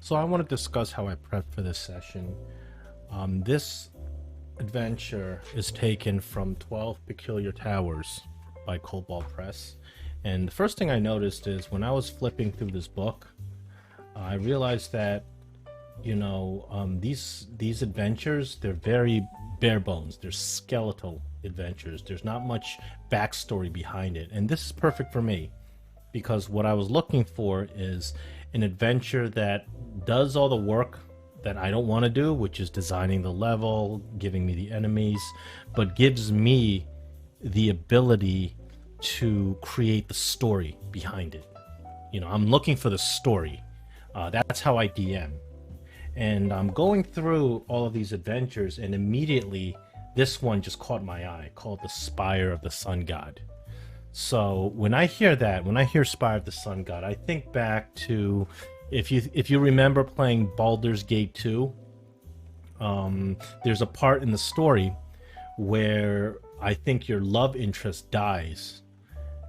So I want to discuss how I prepped for this session. This adventure is taken from 12 Peculiar Towers by Kobold Press. And the first thing I noticed is when I was flipping through this book, I realized that, these adventures, they're very bare bones. They're skeletal adventures. There's not much backstory behind it. And this is perfect for me because what I was looking for is an adventure that does all the work that I don't want to do, which is designing the level, giving me the enemies, but gives me the ability to create the story behind it. I'm looking for the story. That's how I DM. And I'm going through all of these adventures, and immediately this one just caught my eye, called the Spire of the Sun God. So when I hear that, when I hear Spire of the Sun God, I think back to if you remember playing Baldur's Gate 2, there's a part in the story where I think your love interest dies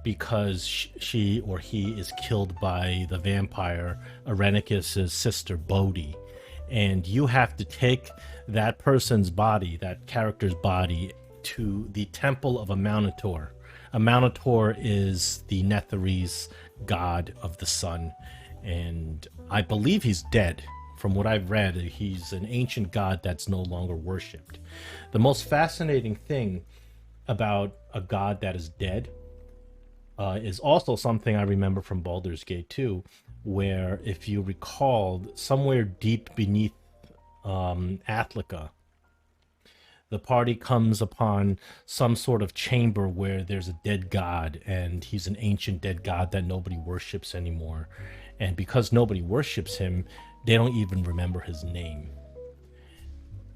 because she or he is killed by the vampire Arenicus' sister Bodhi. And you have to take that person's body, that character's body, to the temple of a Minotaur. A Minotaur is the Netherese god of the sun, and I believe he's dead. From what I've read, he's an ancient god that's no longer worshipped. The most fascinating thing about a god that is dead is also something I remember from Baldur's Gate 2, where, if you recall, somewhere deep beneath Athlica, the party comes upon some sort of chamber where there's a dead god, and he's an ancient dead god that nobody worships anymore. And because nobody worships him, they don't even remember his name.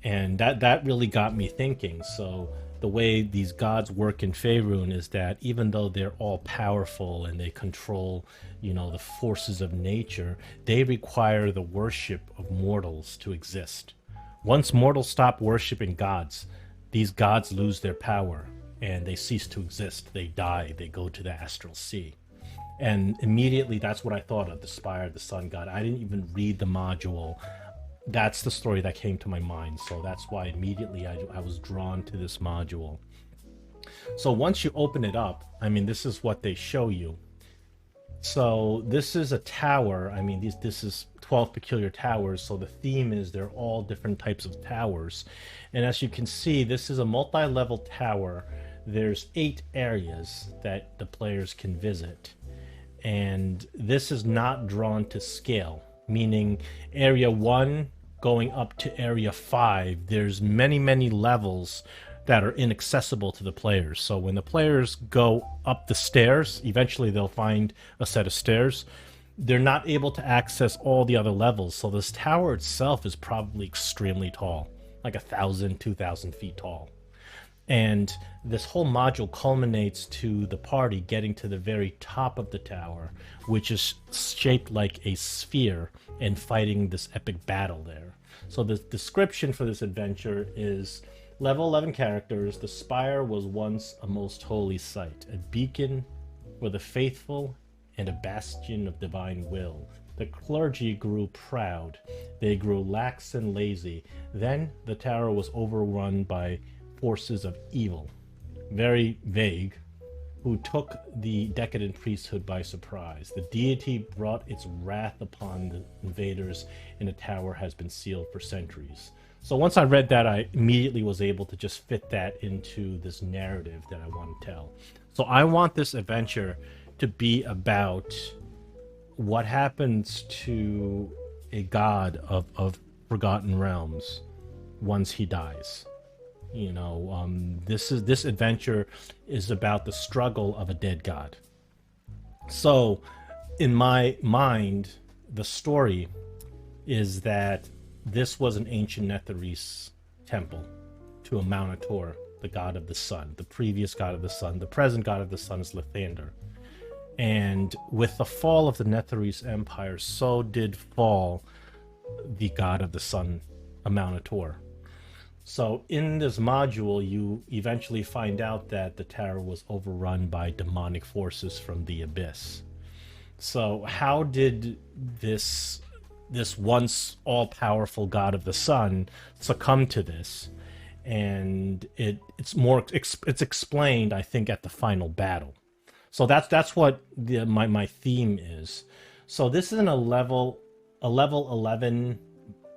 And that really got me thinking. So the way these gods work in Faerun is that even though they're all powerful and they control, the forces of nature, they require the worship of mortals to exist. Once mortals stop worshiping gods, these gods lose their power and they cease to exist. They die, they go to the astral sea. And immediately that's what I thought of, the Spire of the Sun God. I didn't even read the module. That's the story that came to my mind. So that's why immediately I was drawn to this module. So once you open it up, this is what they show you. So this is a tower. This is 12 Peculiar Towers. So the theme is they're all different types of towers. And as you can see, this is a multi-level tower. There's 8 areas that the players can visit. And this is not drawn to scale, meaning area 1 going up to area 5, there's many levels that are inaccessible to the players. So when the players go up the stairs, eventually they'll find a set of stairs. They're not able to access all the other levels. So this tower itself is probably extremely tall, like 1,000, 2,000 feet tall. And this whole module culminates to the party getting to the very top of the tower, which is shaped like a sphere, and fighting this epic battle there. So the description for this adventure is: level 11 characters. The Spire was once a most holy site, a beacon for the faithful and a bastion of divine will. The clergy grew proud. They grew lax and lazy. Then the tower was overrun by forces of evil, very vague, who took the decadent priesthood by surprise. The deity brought its wrath upon the invaders, and the tower has been sealed for centuries. So once I read that, I immediately was able to just fit that into this narrative that I want to tell. So I want this adventure to be about what happens to a god of Forgotten Realms once he dies. This adventure is about the struggle of a dead god. So in my mind, the story is that this was an ancient Netherese temple to a Minotaur, the god of the sun, the previous god of the sun. The present god of the sun is Lathander. And with the fall of the Netherese Empire, so did fall the god of the sun, a Minotaur. So in this module, you eventually find out that the tower was overrun by demonic forces from the abyss. So how did this this once all-powerful god of the sun succumbed to this, and it's explained, I think, at the final battle. So that's what my theme is. So this is a level 11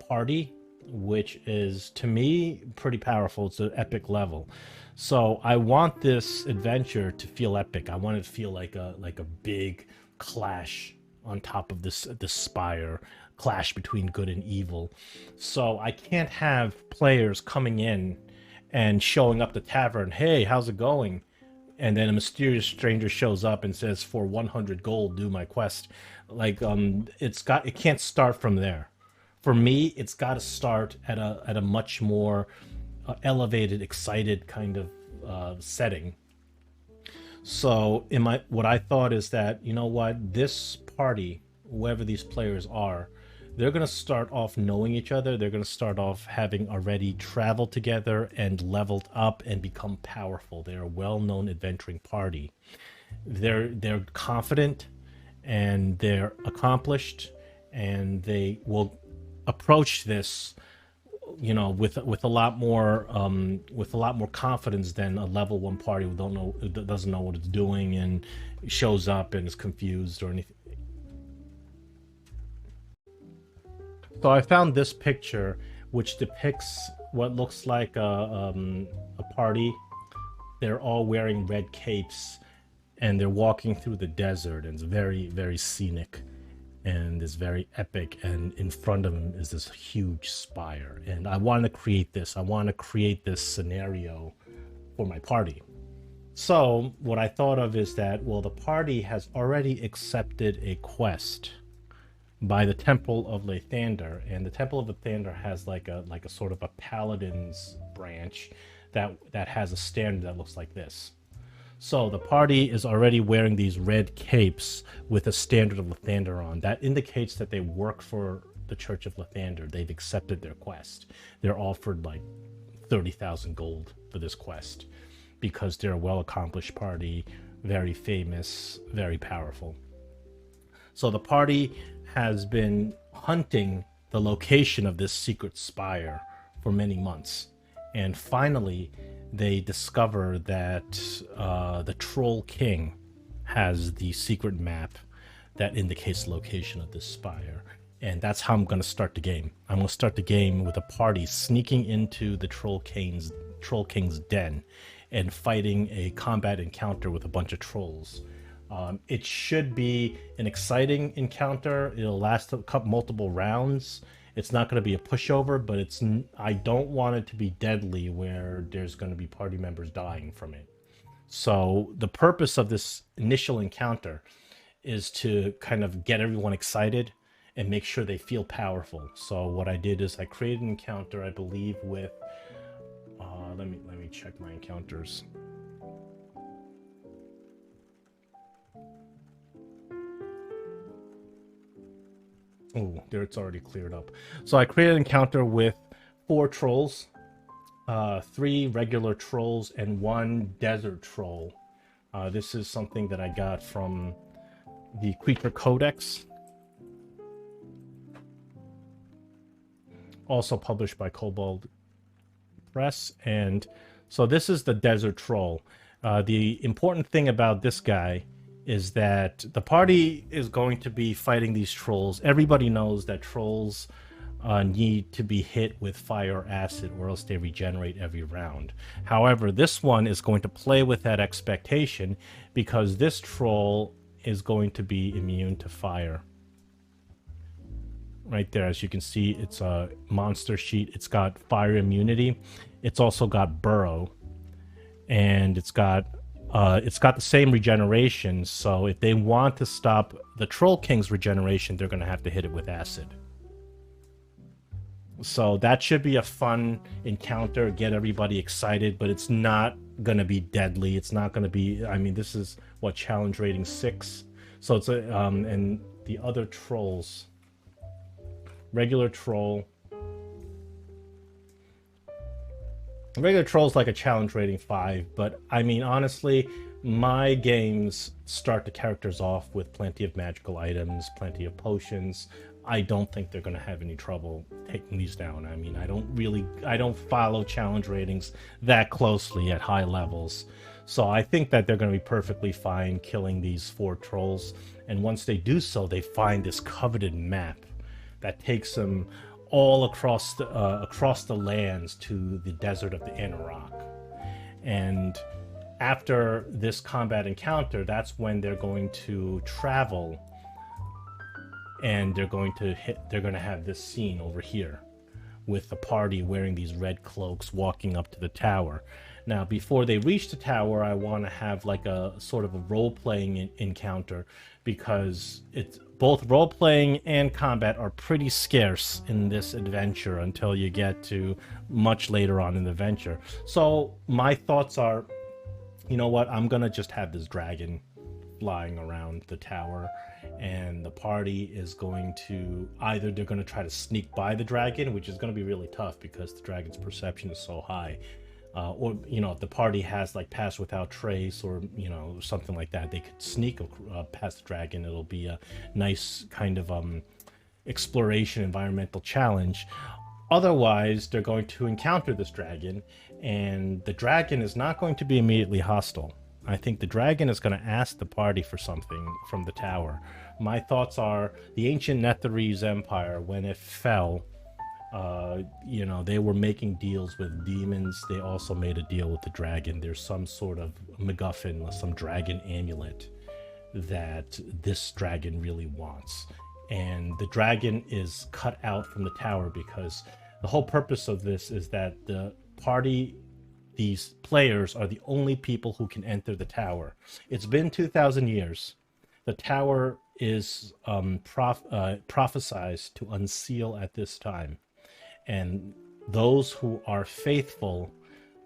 party, which is, to me, pretty powerful. It's an epic level. So I want this adventure to feel epic. I want it to feel like a big clash on top of this spire, clash between good and evil. So I can't have players coming in and showing up the tavern, hey, how's it going? And then a mysterious stranger shows up and says, for 100 gold, do my quest. Like, it can't start from there. For me, it's got to start at a much more elevated, excited kind of setting. So what I thought is that, you know what, this party, whoever these players are, they're going to start off knowing each other. They're going to start off having already traveled together and leveled up and become powerful. They're a well-known adventuring party. They're confident and they're accomplished, and they will approach this, you know, with a lot more confidence than a level 1 party who doesn't know what it's doing and shows up and is confused or anything. So I found this picture, which depicts what looks like a party. They're all wearing red capes, and they're walking through the desert, and it's very, very scenic, and it's very epic. And in front of them is this huge spire. And I want to create this. I want to create this scenario for my party. So what I thought of is that, well, the party has already accepted a quest by the Temple of Lathander, and the Temple of Lathander has like a sort of a paladin's branch that has a standard that looks like this. So the party is already wearing these red capes with a standard of Lathander on. That indicates that they work for the Church of Lathander. They've accepted their quest. They're offered like 30,000 gold for this quest because they're a well-accomplished party, very famous, very powerful. So the party has been hunting the location of this secret spire for many months, and finally they discover that the Troll King has the secret map that indicates the location of this spire. And that's how I'm going to start the game. I'm going to start the game with a party sneaking into the Troll King's den and fighting a combat encounter with a bunch of trolls. It should be an exciting encounter. It'll last multiple rounds. It's not going to be a pushover, but I don't want it to be deadly where there's going to be party members dying from it. So the purpose of this initial encounter is to kind of get everyone excited and make sure they feel powerful. So what I did is I created an encounter, I believe, with let me check my encounters. Oh, there, it's already cleared up. So I created an encounter with 4 trolls, 3 regular trolls, and 1 desert troll. This is something that I got from the Creature Codex, also published by Kobold Press. And so this is the desert troll. The important thing about this guy is that the party is going to be fighting these trolls. Everybody knows that trolls need to be hit with fire or acid, or else they regenerate every round. However, this one is going to play with that expectation because this troll is going to be immune to fire. Right there, as you can see, it's a monster sheet. It's got fire immunity. It's also got burrow, and it's got the same regeneration. So if they want to stop the Troll King's regeneration, they're going to have to hit it with acid. So that should be a fun encounter, get everybody excited, but it's not going to be deadly. It's not going to be, I mean, this is what, challenge rating 6. So it's a, and the other trolls, regular troll's like a challenge rating 5, but I mean, honestly, my games start the characters off with plenty of magical items, plenty of potions, I don't think they're going to have any trouble taking these down. I mean, I don't follow challenge ratings that closely at high levels. So I think that they're going to be perfectly fine killing these 4 trolls. And once they do so, they find this coveted map that takes them all across the lands to the desert of the Anarok. And after this combat encounter, that's when they're going to travel, and they're going to have this scene over here with the party wearing these red cloaks walking up to the tower. Now, before they reach the tower, I want to have like a sort of a role-playing encounter, because it's both role-playing and combat are pretty scarce in this adventure until you get to much later on in the adventure. So my thoughts are, you know what, I'm gonna just have this dragon flying around the tower, and the party is going to either they're going to try to sneak by the dragon, which is going to be really tough because the dragon's perception is so high, or if the party has like pass without trace, or something like that, they could sneak past the dragon. It'll be a nice kind of exploration environmental challenge. Otherwise, they're going to encounter this dragon, and the dragon is not going to be immediately hostile. I think the dragon is going to ask the party for something from the tower. My thoughts are the ancient Netherese Empire, when it fell, they were making deals with demons. They also made a deal with the dragon. There's some sort of MacGuffin, some dragon amulet that this dragon really wants. And the dragon is cut out from the tower because the whole purpose of this is that the party, these players, are the only people who can enter the tower. It's been 2,000 years. The tower is prophesized to unseal at this time. And those who are faithful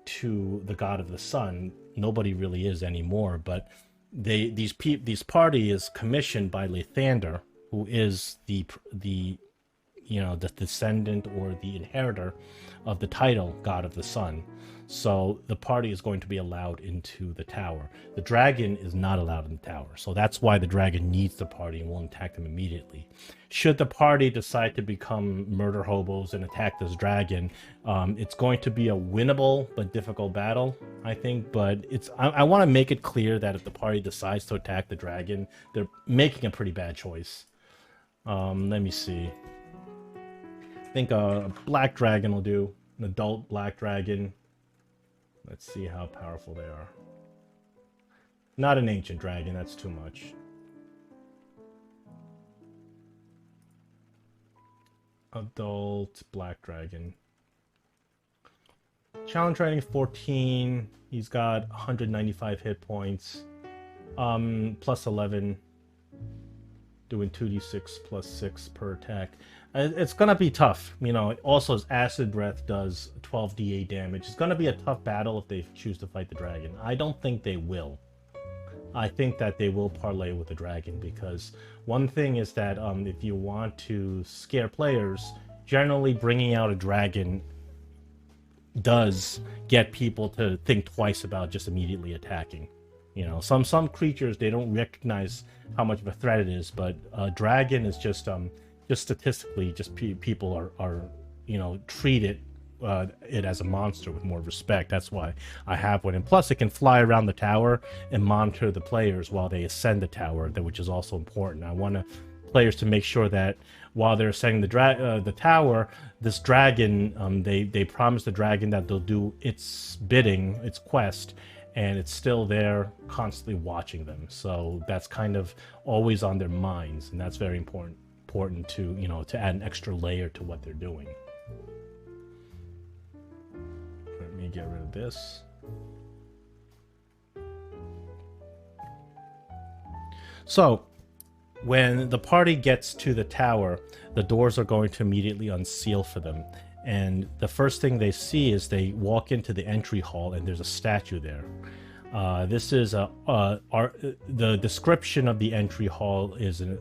to the god of the sun, nobody really is anymore, but these party is commissioned by Lathander, who is the descendant or the inheritor of the title God of the Sun. So the party is going to be allowed into the tower. The dragon is not allowed in the tower. So that's why the dragon needs the party and won't attack them immediately. Should the party decide to become murder hobos and attack this dragon, it's going to be a winnable but difficult battle, I think. But I want to make it clear that if the party decides to attack the dragon, they're making a pretty bad choice. Let me see. I think a black dragon will do. An adult black dragon. Let's see how powerful they are. Not an ancient dragon, that's too much. Adult black dragon. Challenge rating 14. He's got 195 hit points. Plus 11. Doing 2d6 plus 6 per attack. It's gonna be tough. Also his acid breath does 12d8 damage. It's gonna be a tough battle if they choose to fight the dragon. I don't think they will. I think that they will parlay with the dragon, because one thing is that if you want to scare players, generally bringing out a dragon does get people to think twice about just immediately attacking. Some creatures, they don't recognize how much of a threat it is, but a dragon is just statistically, just people are treat it as a monster with more respect. That's why I have one. And plus, it can fly around the tower and monitor the players while they ascend the tower, which is also important. I want players to make sure that while they're ascending the tower, this dragon, they promise the dragon that they'll do its bidding, its quest, and it's still there constantly watching them. So that's kind of always on their minds, and that's very important to to add an extra layer to what they're doing. Let me get rid of this. So when the party gets to the tower, the doors are going to immediately unseal for them. And the first thing they see is they walk into the entry hall, and there's a statue there. This is the description of the entry hall is an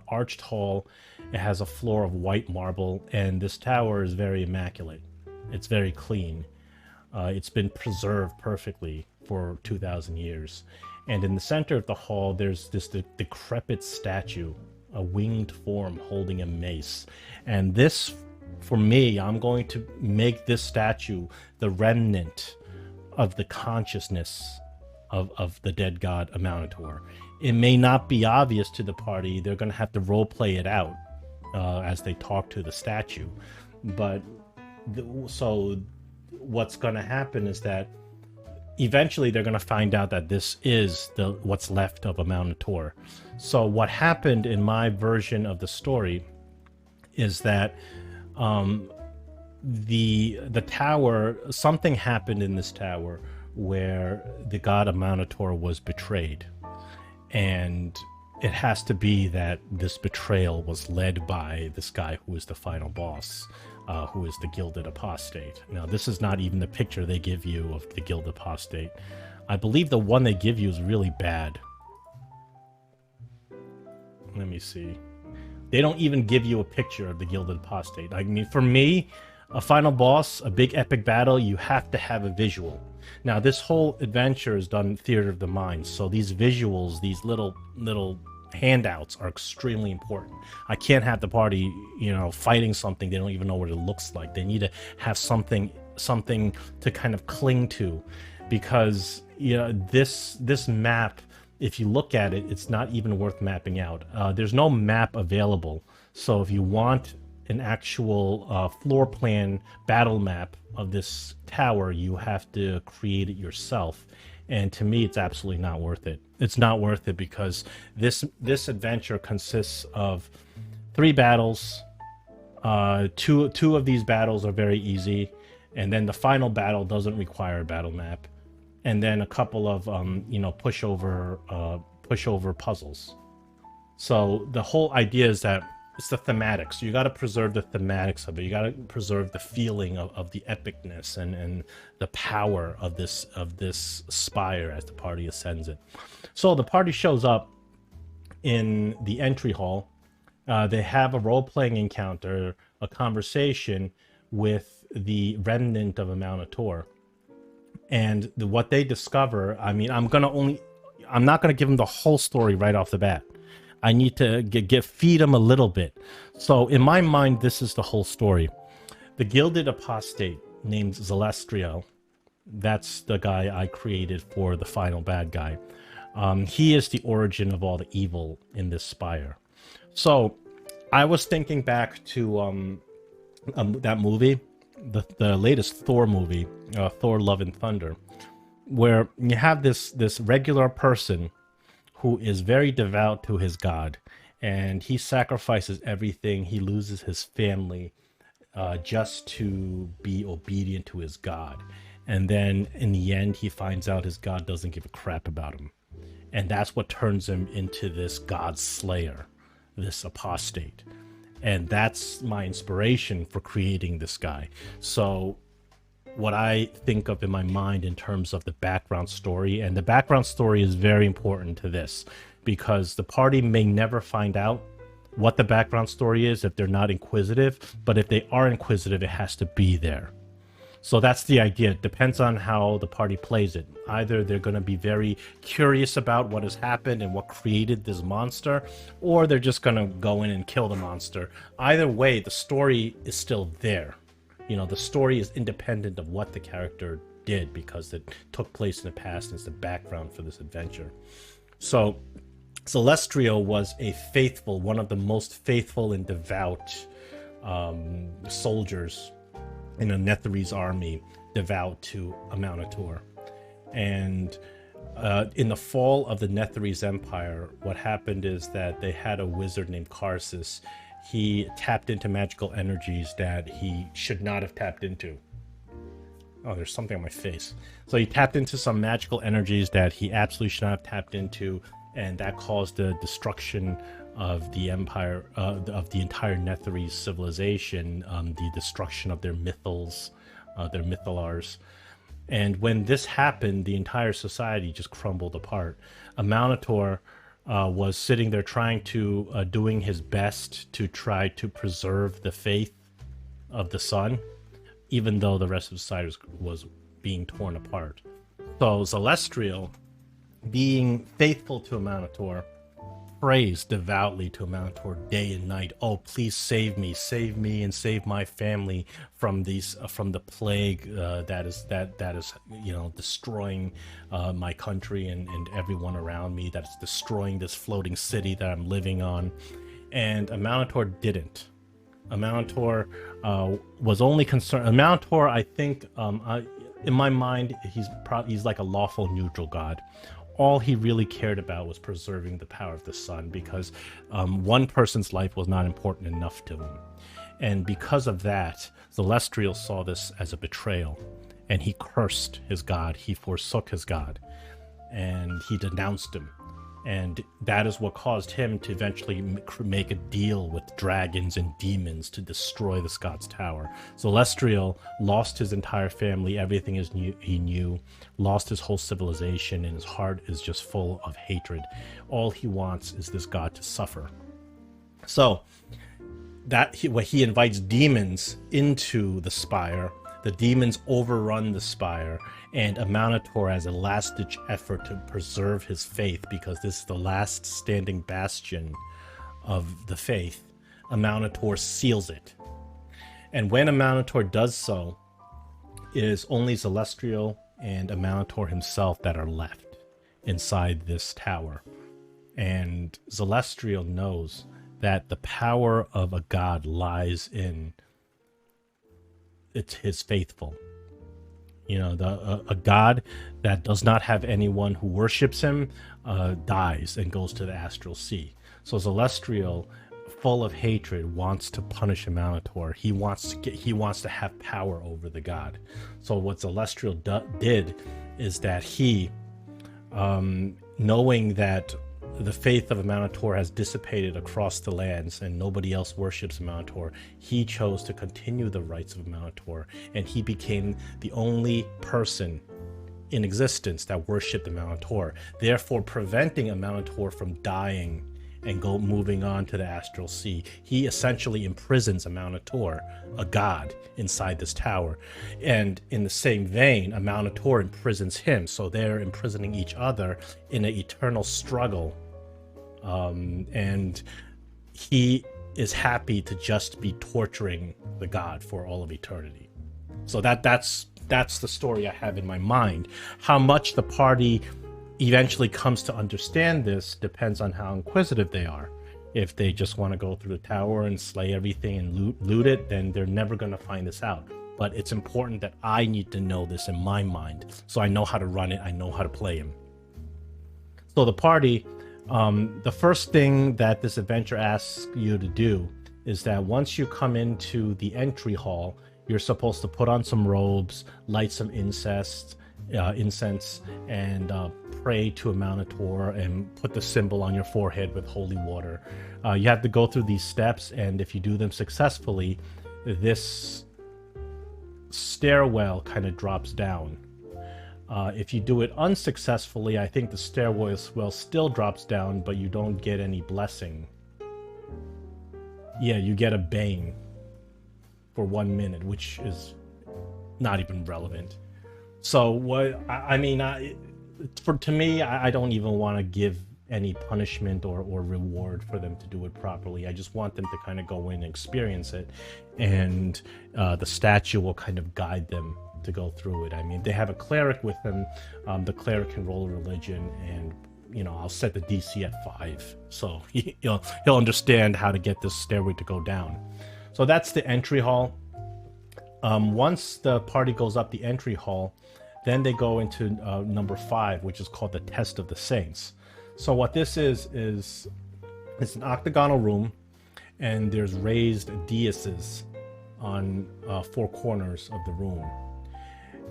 arched hall. It has a floor of white marble, and this tower is very immaculate. It's very clean. It's been preserved perfectly for 2,000 years. And in the center of the hall, there's this decrepit statue a winged form holding a mace. And this, for me, I'm going to make this statue the remnant of the consciousness of the dead god Amountor. It may not be obvious to the party. They're going to have to role play it out as they talk to the statue. But so what's going to happen is that eventually they're going to find out that this is what's left of Amountor. So what happened in my version of the story is that the tower, something happened in this tower where the god Amountor was betrayed. And it has to be that this betrayal was led by this guy who is the final boss, who is the Gilded Apostate. Now, this is not even the picture they give you of the Gilded Apostate. I believe the one they give you is really bad. Let me see. They don't even give you a picture of the Gilded Apostate. I mean, for me, a final boss, a big epic battle, you have to have a visual. Now, this whole adventure is done in theater of the mind, so these visuals, these little handouts are extremely important. I can't have the party, fighting something they don't even know what it looks like. They need to have something to kind of cling to, because this map, if you look at it, it's not even worth mapping out. There's no map available, so if you want an actual floor plan battle map of this tower, you have to create it yourself. And to me, it's absolutely not worth it. It's not worth it because this adventure consists of 3 battles. Two of these battles are very easy, and then the final battle doesn't require a battle map, and then a couple of pushover puzzles. So the whole idea is that it's the thematics. You got to preserve the thematics of it. You got to preserve the feeling of the epicness and the power of this spire as the party ascends it. So the party shows up in the entry hall. They have a role-playing encounter, a conversation with the remnant of Amountor. And what they discover, I mean, I'm not going to give them the whole story right off the bat. I need to feed them a little bit. So in my mind, this is the whole story. The Gilded Apostate named Zalestriel, that's the guy I created for the final bad guy. He is the origin of all the evil in this spire. So I was thinking back to that movie, the latest Thor movie, Thor Love and Thunder, where you have this regular person who is very devout to his god, and he sacrifices everything. He loses his family just to be obedient to his god. And then in the end, he finds out his god doesn't give a crap about him. And that's what turns him into this god slayer, this apostate. And that's my inspiration for creating this guy. So what I think of in my mind in terms of the background story, and the background story is very important to this because the party may never find out what the background story is if they're not inquisitive, but if they are inquisitive, it has to be there. So that's the idea. It depends on how the party plays it. Either they're going to be very curious about what has happened and what created this monster, or they're just going to go in and kill the monster. Either way, the story is still there. The story is independent of what the character did because it took place in the past and it's the background for this adventure. So Celestial was one of the most faithful and devout soldiers in a Netherese army, devout to Amountor. And in the fall of the Netherese Empire, what happened is that they had a wizard named Karsus. He tapped into magical energies that he should not have tapped into. Oh, there's something on my face. So he tapped into some magical energies that he absolutely should not have tapped into, and that caused the destruction of the empire, of the entire Netherese civilization, the destruction of their mythals, their mythalars. And when this happened, the entire society just crumbled apart. Amountor was sitting there doing his best to try to preserve the faith of the sun, even though the rest of society was being torn apart. So Celestial, being faithful to Amountor, prays devoutly to Amountor day and night. Oh, please save me, and save my family from these from the plague that is destroying my country and everyone around me. That's destroying this floating city that I'm living on. And Amountor didn't. Amountor was only concerned. Amountor, I think, in my mind, he's like a lawful neutral god. All he really cared about was preserving the power of the sun, because one person's life was not important enough to him. And because of that, Celestial saw this as a betrayal, and he cursed his god, he forsook his god, and he denounced him. And that is what caused him to eventually make a deal with dragons and demons to destroy this god's tower. Celestial lost his entire family, everything he knew, lost his whole civilization, and his heart is just full of hatred. All he wants is this god to suffer. So he invites demons into the Spire. The demons overrun the Spire, and Amountor, as a last-ditch effort to preserve his faith, because this is the last standing bastion of the faith, Amountor seals it. And when Amountor does so, it is only Celestial and Amountor himself that are left inside this tower. And Celestial knows that the power of a god lies in his faithful. A god that does not have anyone who worships him dies and goes to the astral sea. So Celestial, full of hatred, wants to punish Amountor. He wants to have power over the god. So what Celestial did is that he, knowing that the faith of Amountor has dissipated across the lands and nobody else worships Amountor, he chose to continue the rites of Amountor, and he became the only person in existence that worshipped Amountor, therefore preventing Amountor from dying and moving on to the astral sea. He essentially imprisons Amountor, a god, inside this tower. And in the same vein, Amountor imprisons him, so they're imprisoning each other in an eternal struggle. And he is happy to just be torturing the god for all of eternity. So that's the story I have in my mind. How much the party eventually comes to understand this depends on how inquisitive they are. If they just want to go through the tower and slay everything and loot it, then they're never going to find this out. But it's important that I need to know this in my mind, so I know how to run it, I know how to play him. So the party, the first thing that this adventure asks you to do is that once you come into the entry hall, you're supposed to put on some robes, light some incense, and pray to Amountor and put the symbol on your forehead with holy water. You have to go through these steps, and if you do them successfully, this stairwell kind of drops down. If you do it unsuccessfully, I think the stairwell still drops down, but you don't get any blessing. Yeah, you get a bane for 1 minute, which is not even relevant. So to me, I don't even want to give any punishment or reward for them to do it properly. I just want them to kind of go in and experience it, and the statue will kind of guide them to go through it. I mean, they have a cleric with them. The cleric can roll a religion, and I'll set the DC at 5, so he'll understand how to get this stairway to go down. So that's the entry hall. Once the party goes up the entry hall, then they go into number 5, which is called the Test of the Saints. So what this is it's an octagonal room, and there's raised daises on 4 corners of the room.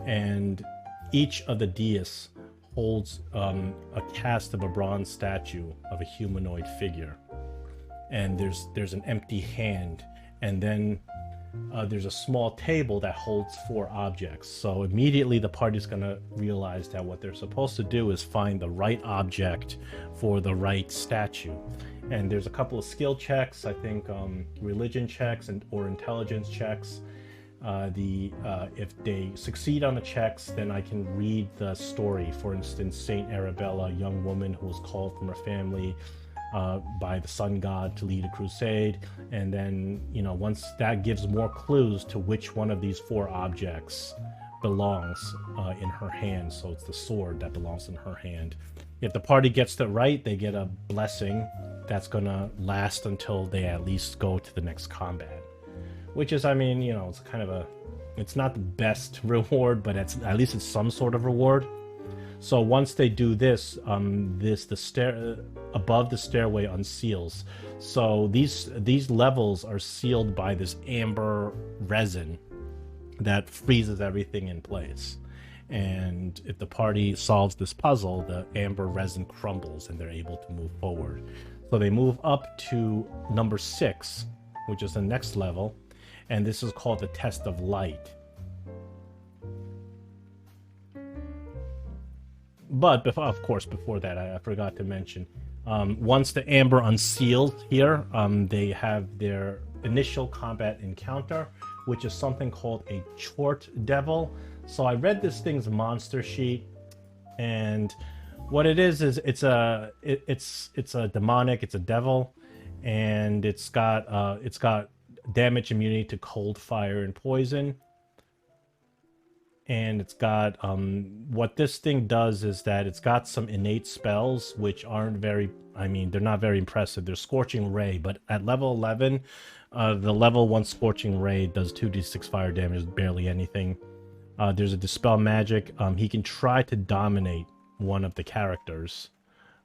And each of the dais holds a cast of a bronze statue of a humanoid figure. And there's an empty hand, and then there's a small table that holds 4 objects. So immediately the party's going to realize that what they're supposed to do is find the right object for the right statue. And there's a couple of skill checks, I think religion checks or intelligence checks. If they succeed on the checks, then I can read the story. For instance, Saint Arabella, a young woman who was called from her family by the sun god to lead a crusade. And then, you know, once that gives more clues to which one of these 4 objects belongs in her hand. So it's the sword that belongs in her hand. If the party gets that right, they get a blessing that's gonna last until they at least go to the next combat. Which is, I mean, you know, it's kind of a, it's not the best reward, but at least it's some sort of reward. So once they do this, the stair above the stairway unseals. So these levels are sealed by this amber resin that freezes everything in place. And if the party solves this puzzle, the amber resin crumbles and they're able to move forward. So they move up to number 6, which is the next level, and this is called the Test of Light. But of course, before that, I forgot to mention, once the amber unseals here, they have their initial combat encounter, which is something called a Chort Devil. So I read this thing's monster sheet, and what it is it's a demonic, it's a devil, and it's got damage immunity to cold, fire, and poison. And it's got what this thing does is that it's got some innate spells which aren't very, I mean, they're not very impressive. They're Scorching Ray, but at level 11, the level 1 Scorching Ray does 2d6 fire damage, barely anything. There's a Dispel Magic. He can try to dominate one of the characters.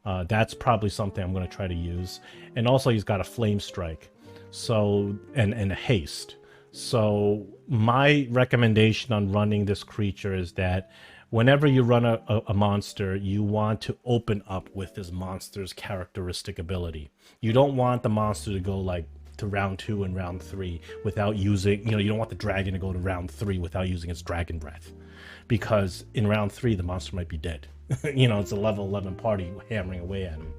That's probably something I'm going to try to use. And also he's got a Flame Strike, so and a Haste. So my recommendation on running this creature is that whenever you run a monster, you want to open up with this monster's characteristic ability. You don't want the monster to go like to round 2 and round 3 without using, you know, you don't want the dragon to go to round 3 without using its dragon breath, because in round 3 the monster might be dead. You know, it's a level 11 party hammering away at him.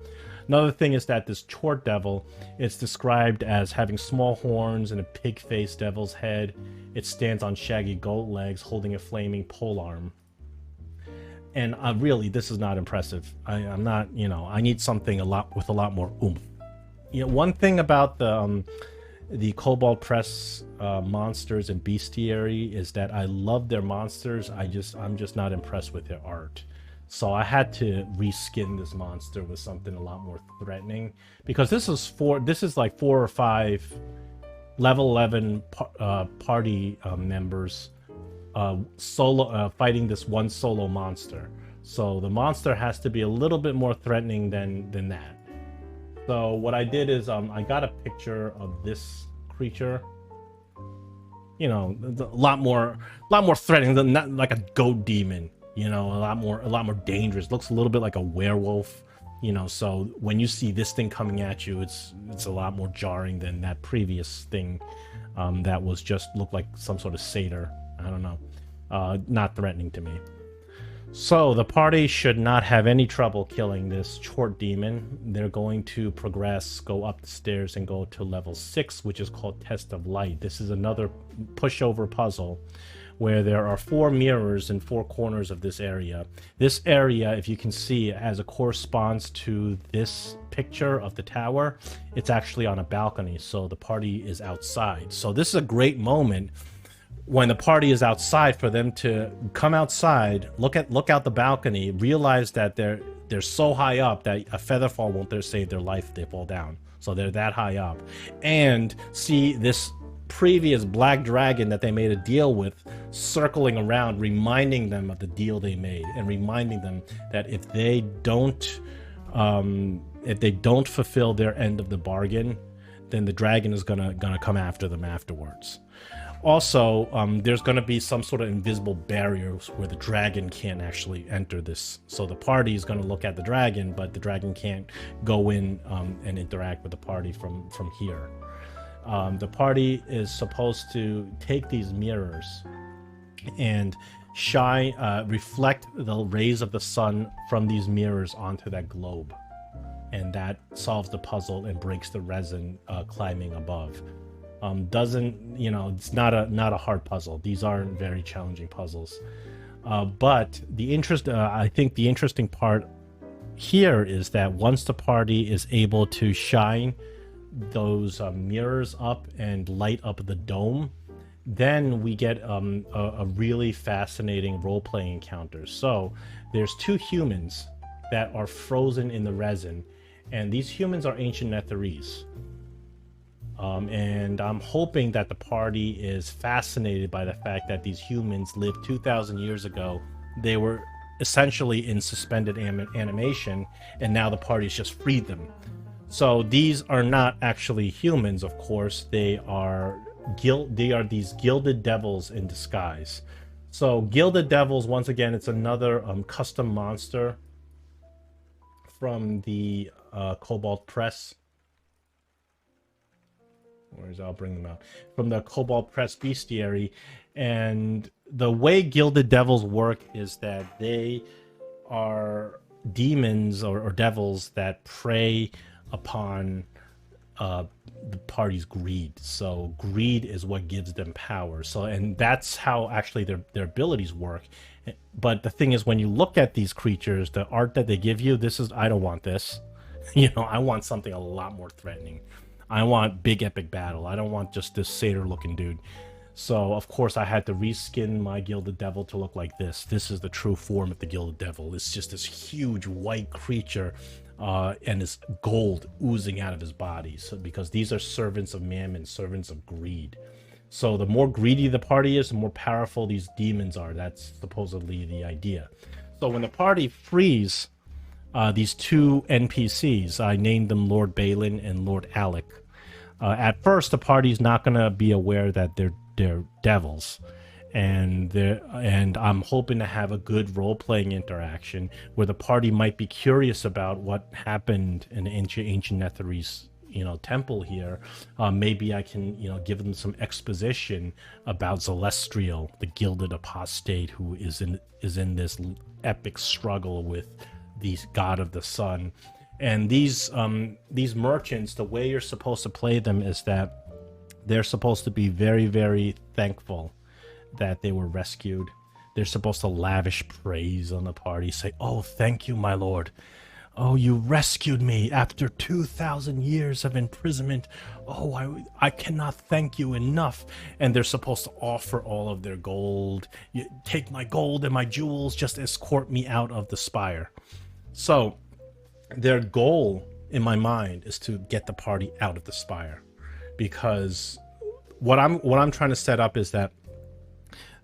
Another thing is that this Chort Devil, it's described as having small horns and a pig-faced devil's head. It stands on shaggy goat legs, holding a flaming polearm. And really, this is not impressive. I'm not, you know, I need something with a lot more oomph. You know, one thing about the Kobold Press monsters and bestiary is that I love their monsters. I'm just not impressed with their art. So I had to reskin this monster with something a lot more threatening, because this is like 4 or 5 level 11 party members solo fighting this one solo monster. So the monster has to be a little bit more threatening than that. So what I did is I got a picture of this creature. You know, a lot more threatening than, not like a goat demon. You know, a lot more dangerous. Looks a little bit like a werewolf. You know, so when you see this thing coming at you, it's a lot more jarring than that previous thing that was just looked like some sort of satyr. I don't know. Not threatening to me. So the party should not have any trouble killing this Chort demon. They're going to progress, go up the stairs, and go to level 6, which is called Test of Light. This is another pushover puzzle where there are 4 mirrors in 4 corners of this area. This area, if you can see, as it corresponds to this picture of the tower, it's actually on a balcony, so the party is outside. So this is a great moment when the party is outside for them to come outside, look out the balcony, realize that they're so high up that a feather fall won't save their life if they fall down. So they're that high up, and see this previous black dragon that they made a deal with circling around, reminding them of the deal they made, and reminding them that if they don't fulfill their end of the bargain, then the dragon is gonna come after them afterwards. Also, there's gonna be some sort of invisible barriers where the dragon can't actually enter this. So the party is gonna look at the dragon, but the dragon can't go in and interact with the party from here. The party is supposed to take these mirrors and reflect the rays of the sun from these mirrors onto that globe, and that solves the puzzle and breaks the resin climbing above. It's not a hard puzzle. These aren't very challenging puzzles, but I think the interesting part here is that once the party is able to shine those mirrors up and light up the dome, then we get a really fascinating role-playing encounter. So there's two humans that are frozen in the resin, and these humans are ancient Netherese. And I'm hoping that the party is fascinated by the fact that these humans lived 2,000 years ago. They were essentially in suspended animation, and now the party's just freed them. So these are not actually humans, of course. They are these gilded devils in disguise. So gilded devils, once again, it's another custom monster from the Kobold Press. I'll bring them out from the Kobold Press bestiary. And the way gilded devils work is that they are demons or devils that prey upon the party's greed. So greed is what gives them power. So, and that's how actually their abilities work. But the thing is, when you look at these creatures, the art that they give you, I don't want this. I want something a lot more threatening. I want big epic battle. I don't want just this satyr looking dude. So of course I had to reskin my Gilded Devil to look like this. This is the true form of the Gilded Devil. It's just this huge white creature and this gold oozing out of his body. So because these are servants of mammon, servants of greed. So the more greedy the party is, the more powerful these demons are. That's supposedly the idea. So when the party frees these two NPCs, I named them Lord Balin and Lord Alec. At first, the party's not going to be aware that they're devils, and I'm hoping to have a good role-playing interaction where the party might be curious about what happened in the ancient Netherese, temple here. Maybe I can, give them some exposition about Celestial, the gilded apostate who is in this epic struggle with the god of the sun. And these merchants, the way you're supposed to play them is that they're supposed to be very, very thankful that they were rescued. They're supposed to lavish praise on the party, say, "Oh, thank you, my lord. Oh, you rescued me after 2,000 years of imprisonment. Oh, I cannot thank you enough." And they're supposed to offer all of their gold. Take my gold and my jewels, just escort me out of the Spire. So their goal in my mind is to get the party out of the Spire, because what I'm trying to set up is that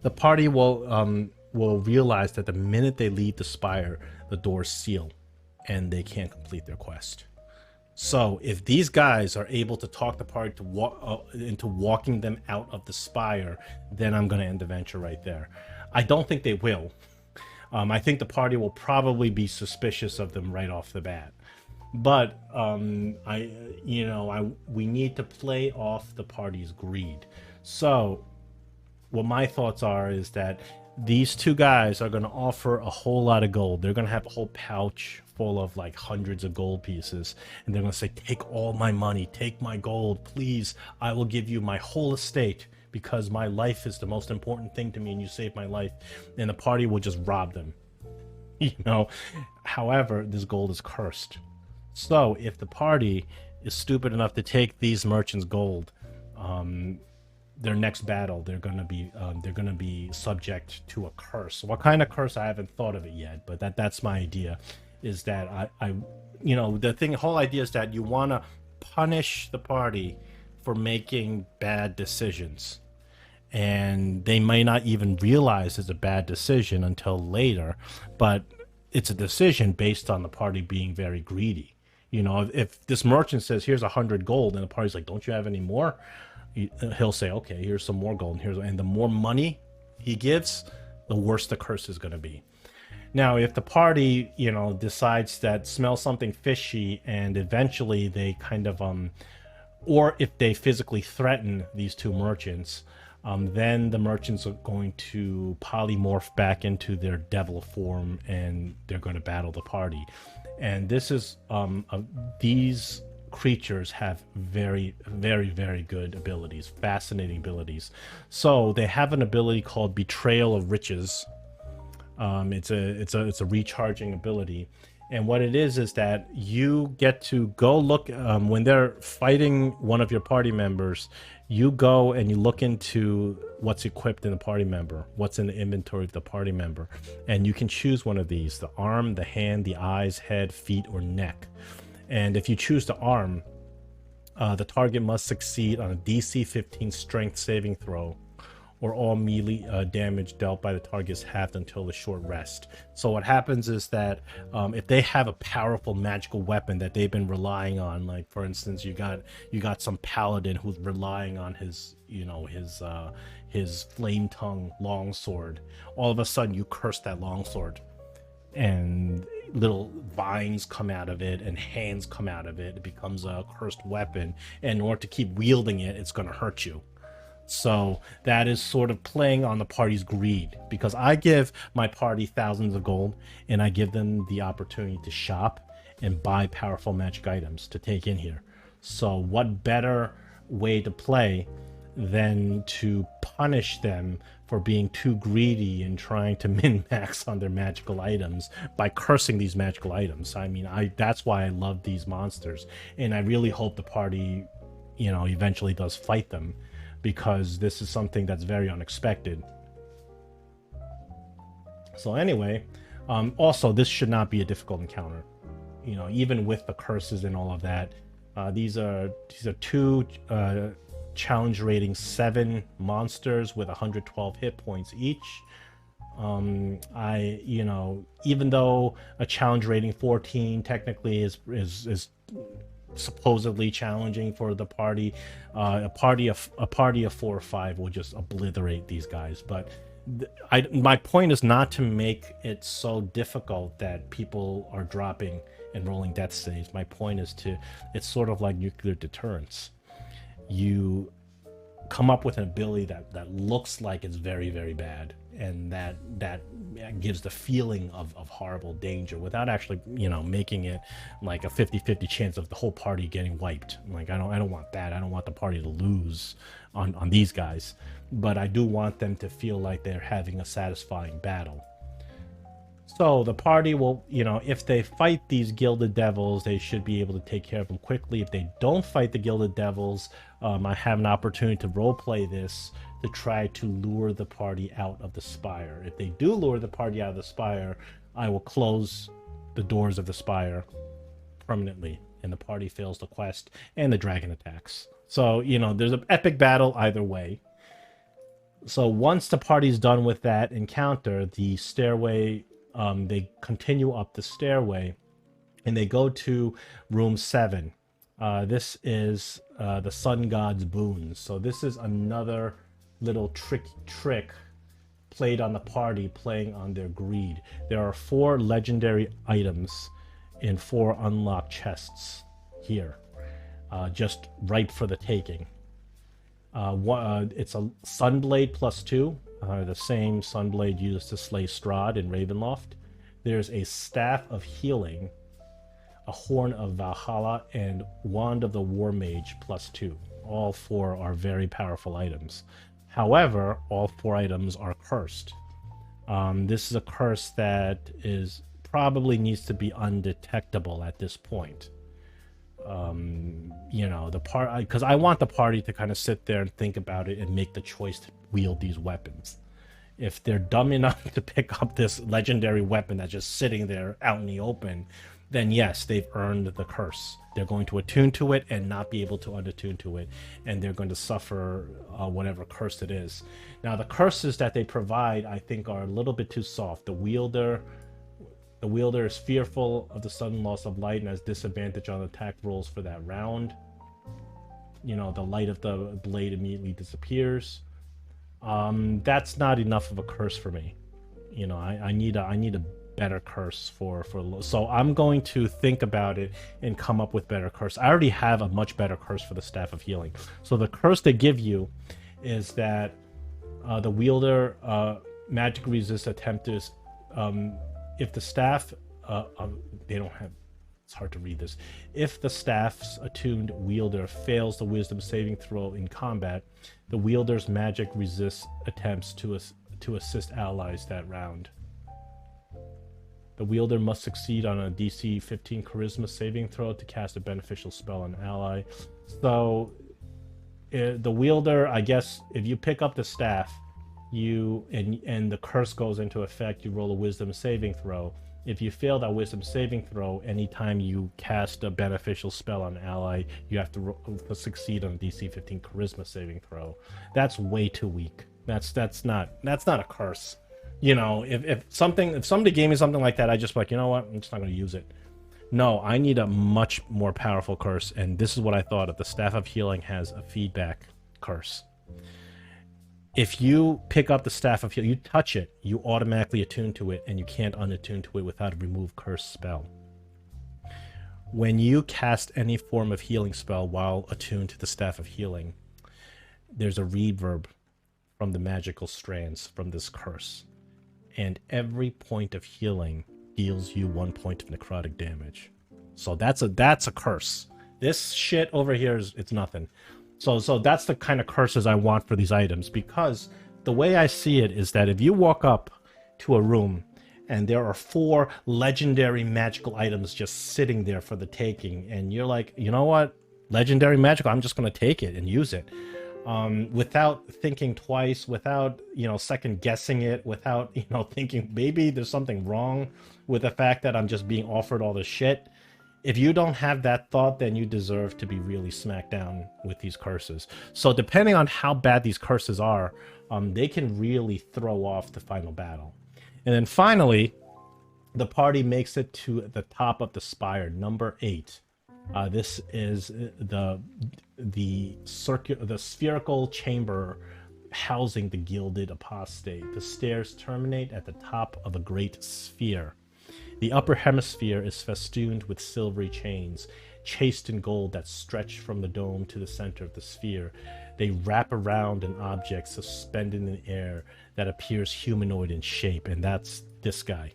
the party will realize that the minute they leave the Spire, the doors seal and they can't complete their quest. So if these guys are able to talk the party into walking them out of the Spire, then I'm going to end the venture right there. I don't think they will. I think the party will probably be suspicious of them right off the bat. But we need to play off the party's greed. So what my thoughts are is that these two guys are going to offer a whole lot of gold. They're going to have a whole pouch full of like hundreds of gold pieces, and they're going to say, "Take all my money, take my gold, please. I will give you my whole estate because my life is the most important thing to me and you saved my life." And the party will just rob them. However, this gold is cursed. So if the party is stupid enough to take these merchants' gold, their next battle, they're gonna be subject to a curse. What kind of curse? I haven't thought of it yet, but that's my idea. Is that the whole idea is that you want to punish the party for making bad decisions, and they may not even realize it's a bad decision until later, but it's a decision based on the party being very greedy. If this merchant says, "Here's 100 gold," and the party's like, "Don't you have any more?" He'll say, "Okay, here's some more gold." And the more money he gives, the worse the curse is going to be. Now, if the party, decides that smells something fishy, and eventually they kind of, or if they physically threaten these two merchants, then the merchants are going to polymorph back into their devil form, and they're going to battle the party. And this is, these creatures have very, very, very good abilities, fascinating abilities. So they have an ability called Betrayal of Riches. It's a recharging ability, And what it is that you get to go look when they're fighting one of your party members. You go and you look into what's equipped in the party member, what's in the inventory of the party member, and you can choose one of these: the arm, the hand, the eyes, head, feet, or neck. And if you choose the arm, the target must succeed on a DC 15 strength saving throw, or all melee damage dealt by the target is halved until the short rest. So what happens is that if they have a powerful magical weapon that they've been relying on, like for instance, you got some paladin who's relying on his his flame tongue longsword. All of a sudden, you curse that longsword, and little vines come out of it and hands come out of it. It becomes a cursed weapon, and in order to keep wielding it, it's going to hurt you. So that is sort of playing on the party's greed, because I give my party thousands of gold and I give them the opportunity to shop and buy powerful magic items to take in here. So what better way to play than to punish them for being too greedy and trying to min-max on their magical items by cursing these magical items. I mean, that's why I love these monsters, and I really hope the party, eventually does fight them, because this is something that's very unexpected. So anyway, also this should not be a difficult encounter, even with the curses and all of that. These are two challenge rating 7 monsters with 112 hit points each. Even though a challenge rating 14 technically is supposedly challenging for the party, a party of 4 or 5 will just obliterate these guys. But my point is not to make it so difficult that people are dropping and rolling death saves. My point is it's sort of like nuclear deterrence. You come up with an ability that looks like it's very, very bad, and that gives the feeling of horrible danger without actually making it like a 50-50 chance of the whole party getting wiped. Like I don't want that. I don't want the party to lose on these guys, but I do want them to feel like they're having a satisfying battle. So the party will, if they fight these Gilded Devils, they should be able to take care of them quickly. If they don't fight the Gilded Devils, I have an opportunity to roleplay this to try to lure the party out of the Spire. If they do lure the party out of the Spire, I will close the doors of the Spire permanently, and the party fails the quest, and the dragon attacks. So, there's an epic battle either way. So once the party's done with that encounter, the stairway... they continue up the stairway and they go to room 7. This is the Sun God's boons. So this is another little trick played on the party, playing on their greed. There are 4 legendary items in 4 unlocked chests here, just ripe for the taking. It's a Sunblade +2. The same Sunblade used to slay Strahd in Ravenloft. There's a Staff of Healing, a Horn of Valhalla, and Wand of the War Mage +2. All 4 are very powerful items. However, all 4 items are cursed. This is a curse that probably needs to be undetectable at this point. Because I want the party to kind of sit there and think about it and make the choice to wield these weapons. If they're dumb enough to pick up this legendary weapon that's just sitting there out in the open, then yes, they've earned the curse. They're going to attune to it and not be able to unattune to it, and they're going to suffer whatever curse it is. Now, the curses that they provide, I think, are a little bit too soft. The wielder is fearful of the sudden loss of light and has disadvantage on attack rolls for that round. The light of the blade immediately disappears. That's not enough of a curse for me. I need a better curse for so I'm going to think about it and come up with better curse. I already have a much better curse for the Staff of Healing. So the curse they give you is that the wielder magic resist attempt is if the staff they don't have, it's hard to read this. If the staff's attuned wielder fails the wisdom saving throw in combat, the wielder's magic resists attempts to assist allies that round. The wielder must succeed on a DC 15 Charisma saving throw to cast a beneficial spell on an ally. So the wielder, I guess, if you pick up the staff, you and the curse goes into effect, you roll a Wisdom saving throw. If you fail that Wisdom saving throw, anytime you cast a beneficial spell on an ally, you have to succeed on a DC 15 Charisma saving throw. That's way too weak. That's not a curse. You know, if somebody gave me something like that, I just like, you know what, I'm just not going to use it. No, I need a much more powerful curse, and this is what I thought of. The Staff of Healing has a feedback curse. If you pick up the Staff of Healing, you touch it, you automatically attune to it, and you can't unattune to it without a remove curse spell. When you cast any form of healing spell while attuned to the Staff of Healing, there's a reverb from the magical strands from this curse. And every point of healing deals you 1 point of necrotic damage. So that's a curse. This shit over here it's nothing. So that's the kind of curses I want for these items, because the way I see it is that if you walk up to a room and there are 4 legendary magical items just sitting there for the taking, and you're like, you know what, legendary magical, I'm just going to take it and use it. Without thinking twice, without, second guessing it, without, thinking maybe there's something wrong with the fact that I'm just being offered all this shit. If you don't have that thought, then you deserve to be really smacked down with these curses. So depending on how bad these curses are, they can really throw off the final battle. And then finally, the party makes it to the top of the spire, number 8. This is the spherical chamber housing the gilded apostate. The stairs terminate at the top of a great sphere. The upper hemisphere is festooned with silvery chains, chased in gold that stretch from the dome to the center of the sphere. They wrap around an object suspended in the air that appears humanoid in shape, and that's this guy.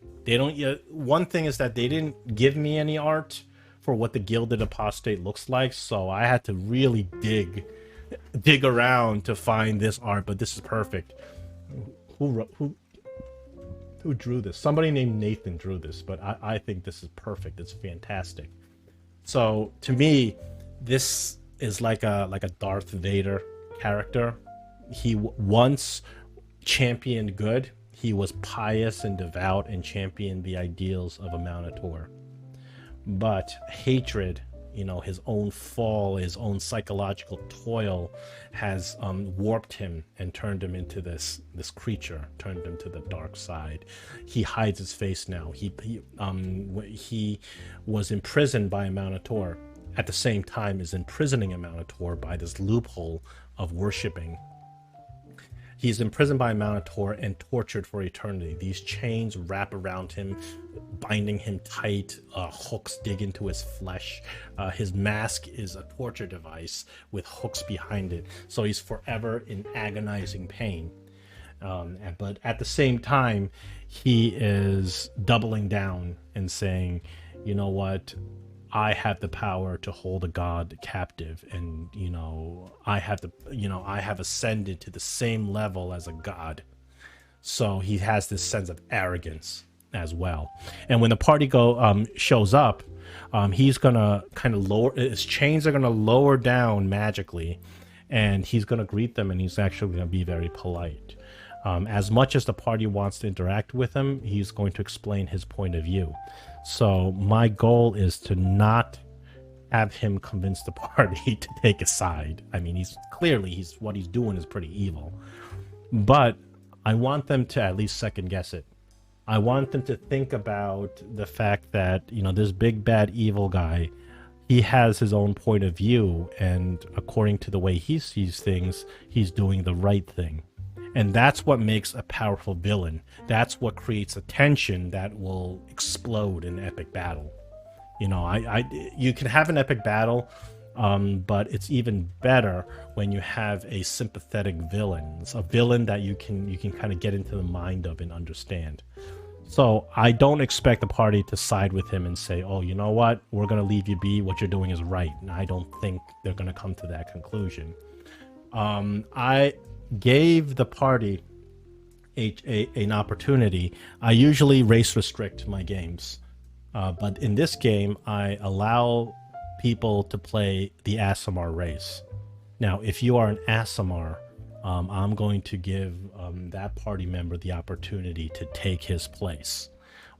One thing is that they didn't give me any art for what the gilded apostate looks like, so I had to really dig around to find this art, but this is perfect. Who drew this? Somebody named Nathan drew this, but I think this is perfect. It's fantastic. So to me, this is like a Darth Vader character. He once championed good. He was pious and devout and championed the ideals of a Mounator. But hatred, his own fall, his own psychological toil has warped him and turned him into this creature, turned him to the dark side. He hides his face now. He was imprisoned by a Mounator, at the same time is imprisoning a Mounator by this loophole of worshipping. He's imprisoned by a Mounator and tortured for eternity. These chains wrap around him, binding him tight. Hooks dig into his flesh. His mask is a torture device with hooks behind it. So he's forever in agonizing pain. But at the same time, he is doubling down and saying, you know what? I have the power to hold a god captive, and I have ascended to the same level as a god. So he has this sense of arrogance as well. And when the party shows up, he's gonna kind of lower his chains are gonna lower down magically, and he's gonna greet them, and he's actually gonna be very polite. As much as the party wants to interact with him, he's going to explain his point of view. So my goal is to not have him convince the party to take a side. I mean, what he's doing is pretty evil. But I want them to at least second guess it. I want them to think about the fact that, this big bad evil guy, he has his own point of view, and according to the way he sees things, he's doing the right thing. And that's what makes a powerful villain. That's what creates a tension that will explode in epic battle. You can have an epic battle, but it's even better when you have a sympathetic villain. It's a villain that you can kind of get into the mind of and understand. So I don't expect the party to side with him and say, oh, you know what? We're going to leave you be. What you're doing is right. And I don't think they're going to come to that conclusion. I gave the party an opportunity, I usually race restrict my games. But in this game, I allow people to play the Aasimar race. Now, if you are an Aasimar, I'm going to give that party member the opportunity to take his place.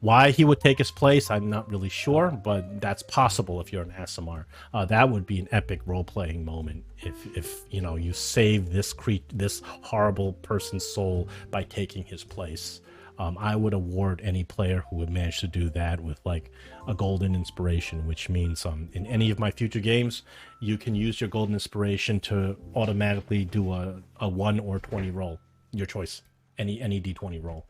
Why he would take his place, I'm not really sure, but that's possible if you're an Aasimar. That would be an epic role-playing moment if you know you save this horrible person's soul by taking his place. I would award any player who would manage to do that with like a golden inspiration, which means in any of my future games, you can use your golden inspiration to automatically do a 1 or 20 roll, your choice, any d20 roll.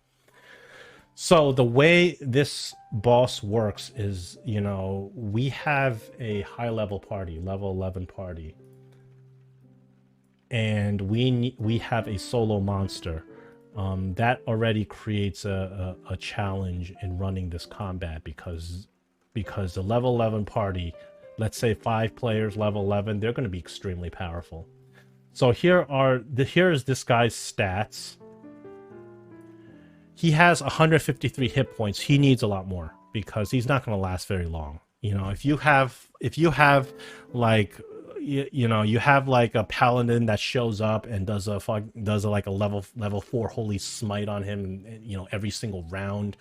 So the way this boss works is, you know, we have a high level party, level 11 party, and we have a solo monster. That already creates a challenge in running this combat because the level 11 party, let's say 5 players, level 11, they're going to be extremely powerful. So here's this guy's stats. He has 153 hit points. He needs a lot more because he's not going to last very long. You know, if you have like you have like a paladin that shows up and does a level 4 holy smite on him, you know, every single round,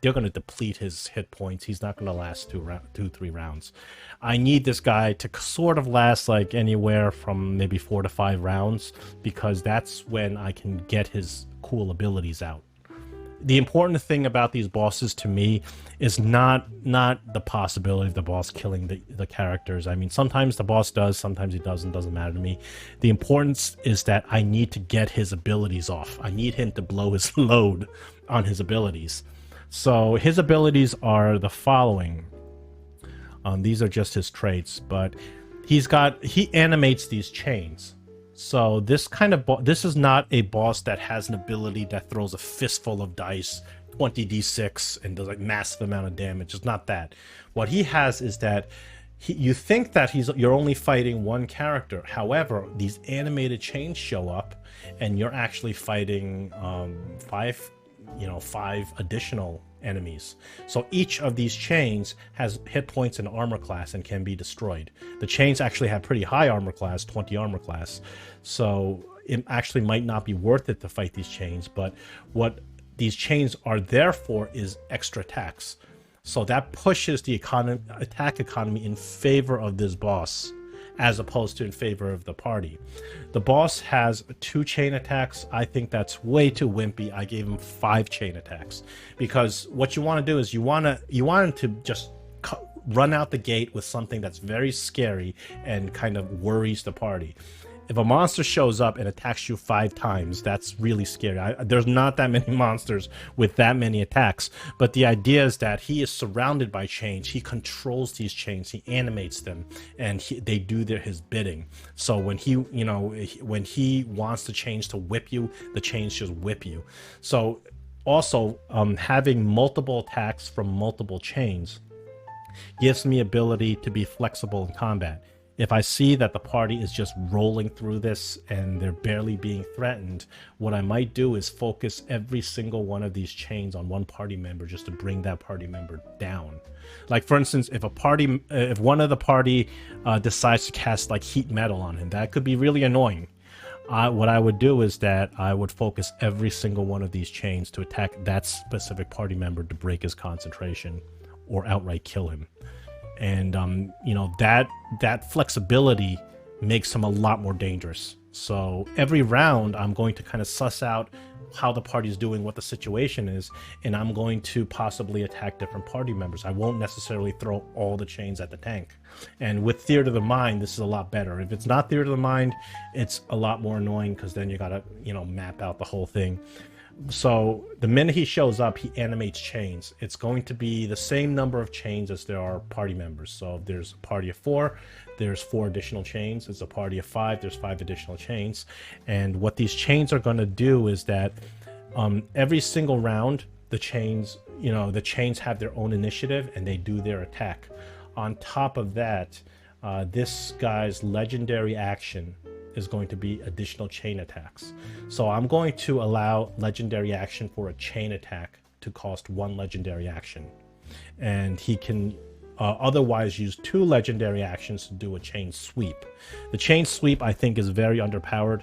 they're going to deplete his hit points. He's not going to last 3 rounds. I need this guy to sort of last like anywhere from maybe 4 to 5 rounds because that's when I can get his cool abilities out. The important thing about these bosses to me is not the possibility of the boss killing the characters. I mean, sometimes the boss does, sometimes he doesn't matter to me. The importance is that I need to get his abilities off. I need him to blow his load on his abilities. So his abilities are the following. These are just his traits, but he animates these chains. So this is not a boss that has an ability that throws a fistful of dice, 20d6, and does like massive amount of damage. It's not that. What he has is that you think that you're only fighting one character. However, these animated chains show up, and you're actually fighting 5 additional enemies. So each of these chains has hit points and armor class and can be destroyed. The chains actually have pretty high armor class, 20 armor class. So it actually might not be worth it to fight these chains, but what these chains are there for is extra attacks. So that pushes the attack economy in favor of this boss as opposed to in favor of the party. The boss has 2 chain attacks. I think that's way too wimpy. I gave him 5 chain attacks because what you want to do is you want him to just run out the gate with something that's very scary and kind of worries the party. If a monster shows up and attacks you 5 times, that's really scary. There's not that many monsters with that many attacks, but the idea is that he is surrounded by chains. He controls these chains. He animates them, and they do his bidding. So when he wants the chains to whip you, the chains just whip you. So also having multiple attacks from multiple chains gives me ability to be flexible in combat. If I see that the party is just rolling through this and they're barely being threatened, what I might do is focus every single one of these chains on one party member just to bring that party member down. Like, for instance, if one of the party decides to cast like heat metal on him, that could be really annoying. What I would do is that I would focus every single one of these chains to attack that specific party member to break his concentration or outright kill him. And that flexibility makes him a lot more dangerous. So every round I'm going to kind of suss out how the party's doing, what the situation is, and I'm going to possibly attack different party members. I won't necessarily throw all the chains at the tank. And with Theater of the Mind, this is a lot better. If it's not Theater of the Mind, it's a lot more annoying because then you gotta map out the whole thing. So the minute he shows up, he animates chains. It's going to be the same number of chains as there are party members. So if there's a party of 4, there's 4 additional chains. It's a party of 5, there's 5 additional chains. And what these chains are going to do is that every single round, the chains have their own initiative and they do their attack. On top of that, this guy's legendary action is going to be additional chain attacks. So I'm going to allow legendary action for a chain attack to cost 1 legendary action. And he can otherwise use 2 legendary actions to do a chain sweep. The chain sweep, I think, is very underpowered.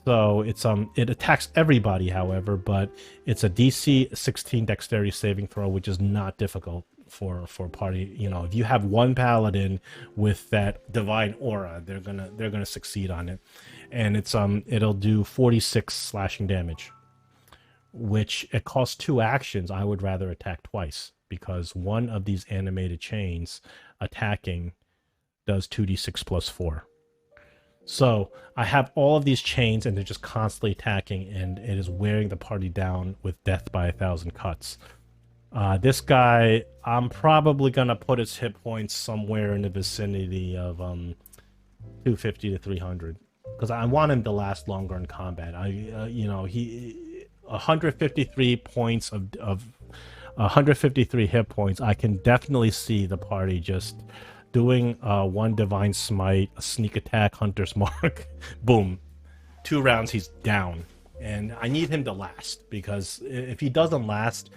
So it's it attacks everybody, however, but it's a DC 16 dexterity saving throw, which is not difficult for party. You know, if you have one paladin with that divine aura, they're gonna succeed on it. And it's it'll do 46 slashing damage, which it costs 2 actions. I would rather attack twice, because one of these animated chains attacking does 2d6 plus 4. So I have all of these chains, and they're just constantly attacking, and it is wearing the party down with death by 1,000 cuts. This guy, I'm probably gonna put his hit points somewhere in the vicinity of 250 to 300, because I want him to last longer in combat. You know, he 153 points of 153 hit points. I can definitely see the party just doing 1 divine smite, a sneak attack, hunter's mark, boom, 2 rounds, he's down. And I need him to last, because if he doesn't last,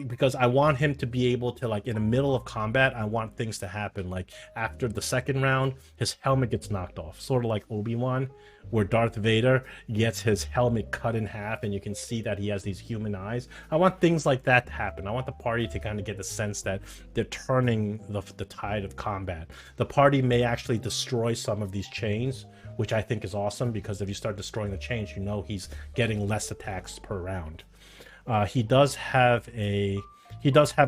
because I want him to be able to, like, in the middle of combat, I want things to happen. Like after the second round, his helmet gets knocked off, sort of like Obi-Wan, where Darth Vader gets his helmet cut in half and you can see that he has these human eyes. I want things like that to happen. I want the party to kind of get the sense that they're turning the tide of combat. The party may actually destroy some of these chains, which I think is awesome, because if you start destroying the chains, you know he's getting less attacks per round. He does have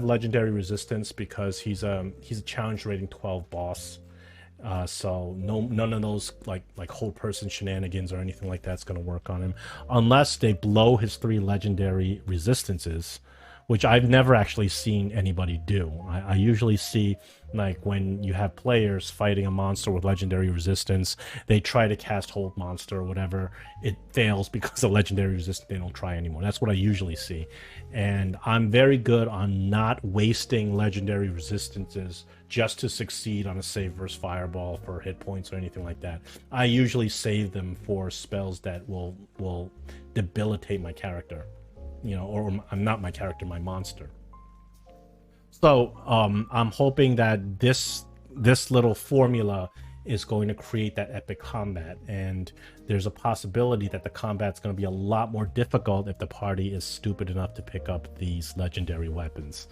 legendary resistance, because he's a challenge rating 12 boss. So none of those like whole person shenanigans or anything like that's going to work on him, unless they blow his 3 legendary resistances, which I've never actually seen anybody do. I usually see, like, when you have players fighting a monster with legendary resistance, they try to cast Hold Monster or whatever. It fails because of legendary resistance. They don't try anymore. That's what I usually see. And I'm very good on not wasting legendary resistances just to succeed on a save versus fireball for hit points or anything like that. I usually save them for spells that will debilitate my character. You know, or I'm not my character, my monster. So I'm hoping that this little formula is going to create that epic combat, and there's a possibility that the combat's going to be a lot more difficult if the party is stupid enough to pick up these legendary weapons,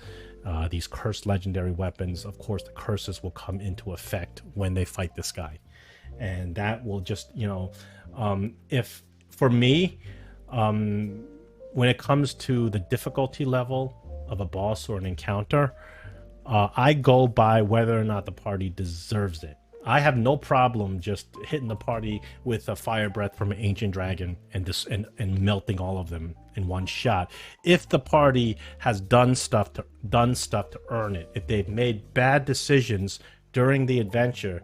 these cursed legendary weapons. Of course, the curses will come into effect when they fight this guy, and that will just, you know, if for me, when it comes to the difficulty level of a boss or an encounter, I go by whether or not the party deserves it. I have no problem just hitting the party with a fire breath from an ancient dragon and melting all of them in one shot. If the party has done stuff to earn it, if they've made bad decisions during the adventure,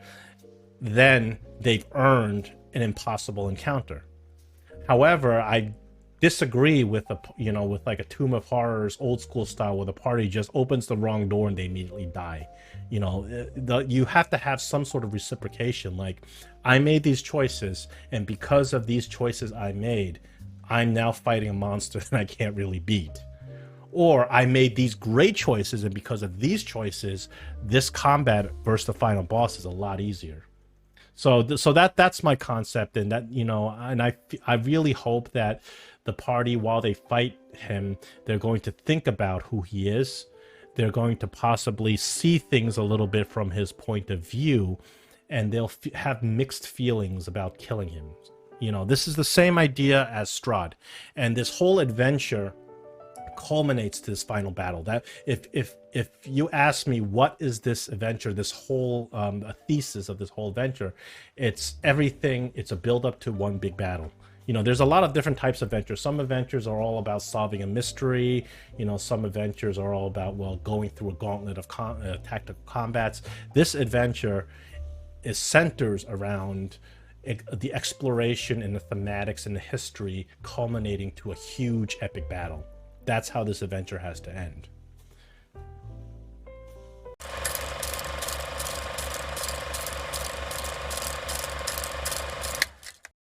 then they've earned an impossible encounter. However, I disagree with with like a Tomb of Horrors old school style, where the party just opens the wrong door and they immediately die. You know, you have to have some sort of reciprocation. Like, I made these choices, and because of these choices I made, I'm now fighting a monster that I can't really beat. Or I made these great choices, and because of these choices, this combat versus the final boss is a lot easier. So that's my concept, and that, you know, and I really hope that the party, while they fight him, they're going to think about who he is. They're going to possibly see things a little bit from his point of view, and they'll have mixed feelings about killing him. You know, this is the same idea as Strahd, and this whole adventure culminates to this final battle. That if you ask me what is this adventure, this whole a thesis of this whole adventure, it's everything. It's a build up to one big battle. You know, there's a lot of different types of adventures. Some adventures are all about solving a mystery. You know, some adventures are all about, well, going through a gauntlet of tactical combats. This adventure centers around the exploration and the thematics and the history, culminating to a huge epic battle. That's how this adventure has to end.